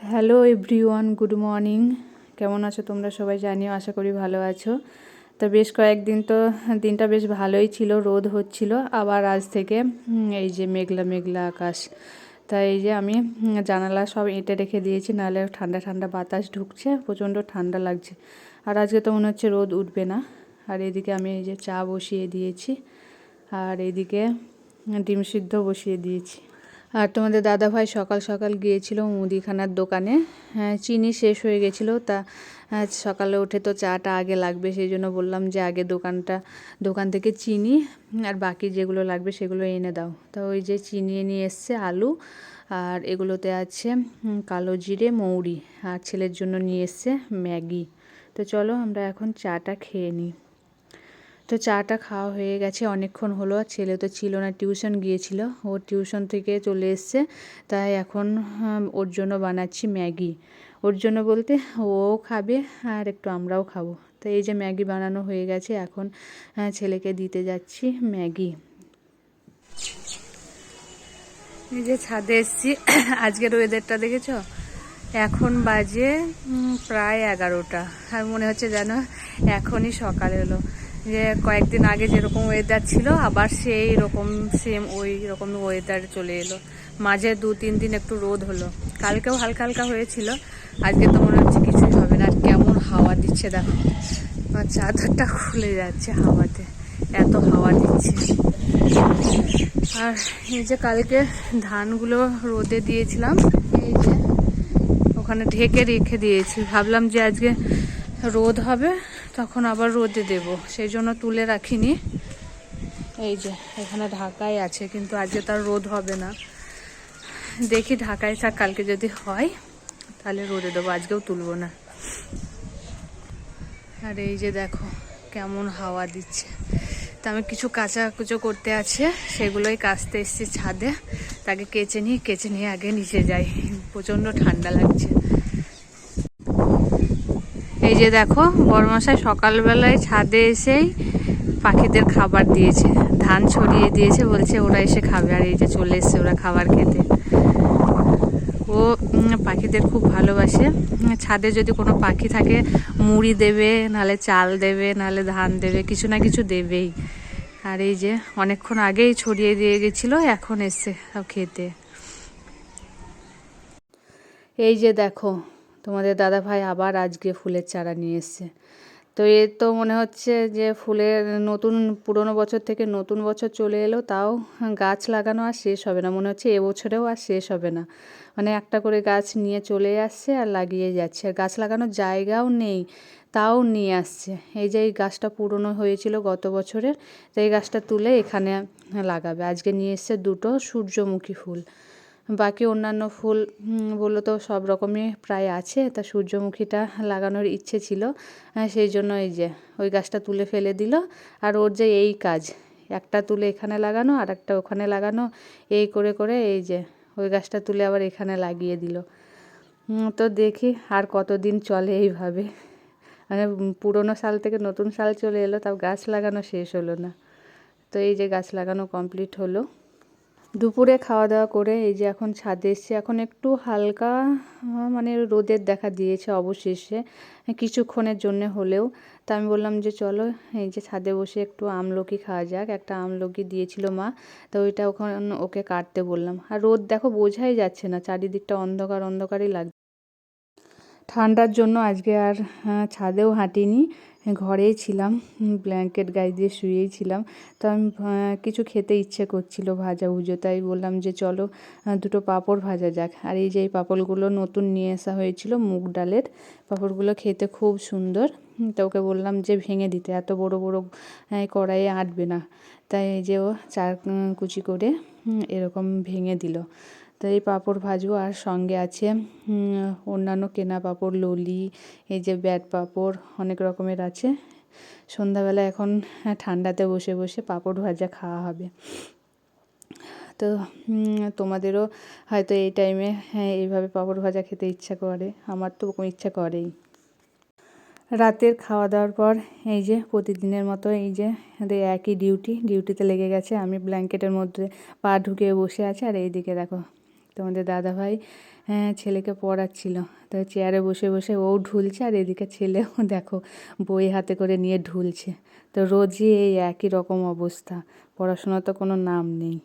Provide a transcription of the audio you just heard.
Hello everyone, good morning. কেমন আছো তোমরা সবাই? জানিও, আশা করি ভালো আছো। তো বেশ কয়েকদিন তো দিনটা বেশ ভালোই ছিল, রোদ হচ্ছিল। আবার আজ থেকে এই যে মেঘলা মেঘলা আকাশ। তাই এই যে আমি জানালা সব এঁটে রেখে দিয়েছি, নাহলে ঠান্ডা ঠান্ডা বাতাস ঢুকছে, প্রচণ্ড ঠান্ডা লাগছে। আর আজকে তো মনে হচ্ছে রোদ উঠবে না। আর এদিকে আমি এই যে চা বসিয়ে দিয়েছি, আর এদিকে ডিম সিদ্ধ বসিয়ে দিয়েছি। আর তোমাদের দাদাভাই সকাল সকাল গিয়েছিল মুদিখানার দোকানে। হ্যাঁ, চিনি শেষ হয়ে গেছিলো, তা সকালে উঠে তো চাটা আগে লাগবে, সেই জন্য বললাম যে আগে দোকান থেকে চিনি আর বাকি যেগুলো লাগবে সেগুলো এনে দাও। তো ওই যে চিনি নিয়ে এসছে, আলু, আর এগুলোতে আছে কালো জিরে, মৌরি, আর ছেলের জন্য নিয়ে এসছে ম্যাগি। তো চলো আমরা এখন চাটা খেয়ে নিই। তো চাটা খাওয়া হয়ে গেছে অনেকক্ষণ হলো। আর ছেলে তো ছিল না, টিউশন গিয়েছিল। ও টিউশন থেকে চলে এসছে, তাই এখন ওর জন্য বানাচ্ছি ম্যাগি। ওর জন্য বলতে ও খাবে আর একটু আমরাও খাবো। তো এই যে ম্যাগি বানানো হয়ে গেছে, এখন ছেলেকে দিতে যাচ্ছি ম্যাগি। এই যে ছাদে এসছি, আজকের ওয়েদারটা দেখেছো? এখন বাজে প্রায় 11টা, আর মনে হচ্ছে যেন এখনই সকাল হলো। যে কয়েকদিন আগে যেরকম ওয়েদার ছিল, আবার সেই রকম সেম ওই রকম ওয়েদার চলে এলো। মাঝে 2-3 দিন একটু রোদ হলো, কালকেও হালকা হালকা হয়েছিল। আজকে তো মনে হচ্ছে কিছুই হবে না। আর কেমন হাওয়া দিচ্ছে দেখো, আমার চাদরটা খুলে যাচ্ছে হাওয়াতে, এত হাওয়া দিচ্ছে। আর এই যে কালকে ধানগুলো রোদে দিয়েছিলাম, এই যে ওখানে ঢেকে রেখে দিয়েছি। ভাবলাম যে আজকে রোদ হবে, তখন আবার রোদে দেব, সেই জন্য তুলে রাখিনি। এই যে এখানে ঢাকাই আছে, কিন্তু আজকে তার রোদ হবে না। দেখি ঢাকায় থাক, কালকে যদি হয় তাহলে রোদে দেবো, আজকেও তুলবো না। আর এই যে দেখো কেমন হাওয়া দিচ্ছে। তা আমি কিছু কাচাকুচো করতে আছে, সেগুলোই কাচতে এসেছি ছাদে। তাকে কেচে নিয়ে আগে নিচে যাই, প্রচণ্ড ঠান্ডা লাগছে। এই যে দেখো বড়মশাই সকালবেলায় ছাদে এসেই পাখিদের খাবার দিয়েছে, ধান ছড়িয়ে দিয়েছে, বলছে ওরা এসে খাবে। আর এই যে চলে এসছে ওরা খাবার খেতে। ও পাখিদের খুব ভালোবাসে। ছাদে যদি কোনো পাখি থাকে মুড়ি দেবে, নাহলে চাল দেবে, নাহলে ধান দেবে, কিছু না কিছু দেবেই। আর এই যে অনেকক্ষণ আগেই ছড়িয়ে দিয়ে গেছিলো, এখন এসছে সব খেতে। এই যে দেখো তোমাদের দাদাভাই আবার আজকে ফুলের চারা নিয়ে এসছে। তো এ তো মনে হচ্ছে যে ফুলের পুরনো বছর থেকে নতুন বছর চলে এলো, তাও গাছ লাগানো আর শেষ হবে না। মনে হচ্ছে এবছরেও আর শেষ হবে না। মানে একটা করে গাছ নিয়ে চলে আসছে আর লাগিয়ে যাচ্ছে। আর গাছ লাগানোর জায়গাও নেই, তাও নিয়ে আসছে। এই যে এই গাছটা পুরনো হয়েছিল গত বছরের, তো এই গাছটা তুলে এখানে লাগাবে। আজকে নিয়ে এসছে 2টো সূর্যমুখী ফুল। বাকি অন্যান্য ফুল বললো তো সব রকমই প্রায় আছে, তা সূর্যমুখীটা লাগানোর ইচ্ছে ছিল। সেই জন্য এই যে ওই গাছটা তুলে ফেলে দিল। আর ওর যে এই কাজ, একটা তুলে এখানে লাগানো আর একটা ওখানে লাগানো, এই করে করে এই যে ওই গাছটা তুলে আবার এখানে লাগিয়ে দিল। তো দেখি আর কতদিন চলে এইভাবে। মানে পুরোনো সাল থেকে নতুন সাল চলে এলো, তাও গাছ লাগানো শেষ হলো না। তো এই যে গাছ লাগানো কমপ্লিট হলো। দুপুরে খাওয়া দাওয়া করে এই যে এখন ছাদে এসেছি। এখন একটু হালকা মানে রোদের দেখা দিয়েছে অবশেষে, কিছুক্ষণের জন্য হলেও। তা আমি বললাম যে চলো এই যে ছাদে বসে একটু আমলকি খাওয়া যাক। একটা আমলকি দিয়েছিল মা, তো ওইটা ওকে কাটতে বললাম। আর রোদ দেখো বোঝাই যাচ্ছে না, চারিদিকটা অন্ধকার অন্ধকারই লাগছে। ঠান্ডার জন্য আজকে আর ছাদেও হাঁটিনি, ঘরেই ছিলাম, ব্ল্যাঙ্কেট গায়ে দিয়ে শুয়েই ছিলাম। তো আমি কিছু খেতে ইচ্ছে করছিল ভাজা ভুজো, তাই বললাম যে চলো 2টো পাঁপড় ভাজা যাক। আর এই যে এই পাঁপড়গুলো নতুন নিয়ে আসা হয়েছিল, মুগ ডালের পাঁপড়গুলো, খেতে খুব সুন্দর। তো ওকে বললাম যে ভেঙে দিতে, এত বড় বড় কড়াইয়ে আঁটবে না। তাই এই যে ও 4 কুচি করে এরকম ভেঙে দিল। তো এই পাঁপড় ভাজবো। আর সঙ্গে আছে অন্যান্য কেনা পাঁপড়, ললি, এই যে ব্যাট পাঁপড়, অনেক রকমের আছে। সন্ধ্যাবেলা এখন ঠান্ডাতে বসে বসে পাঁপড় ভাজা খাওয়া হবে। তো তোমাদেরও হয়তো এই টাইমে এইভাবে পাঁপড় ভাজা খেতে ইচ্ছা করে, আমার তো ওরকম ইচ্ছা করেই। রাতের খাওয়া দাওয়ার পর এই যে প্রতিদিনের মতো এই যে একই ডিউটিতে লেগে গেছে। আমি ব্ল্যাঙ্কেটের মধ্যে পা ঢুকিয়ে বসে আছি, আর এইদিকে দেখো তোমাদের দাদাভাই ছেলেকে পড়াচ্ছিল, তো চেয়ারে বসে বসে ও ঢুলছে আর এদিকে ছেলেও দেখো বই হাতে করে নিয়ে ঢুলছে। তো রোজই এই একই রকম অবস্থা, পড়াশোনার তো কোনো নাম নেই।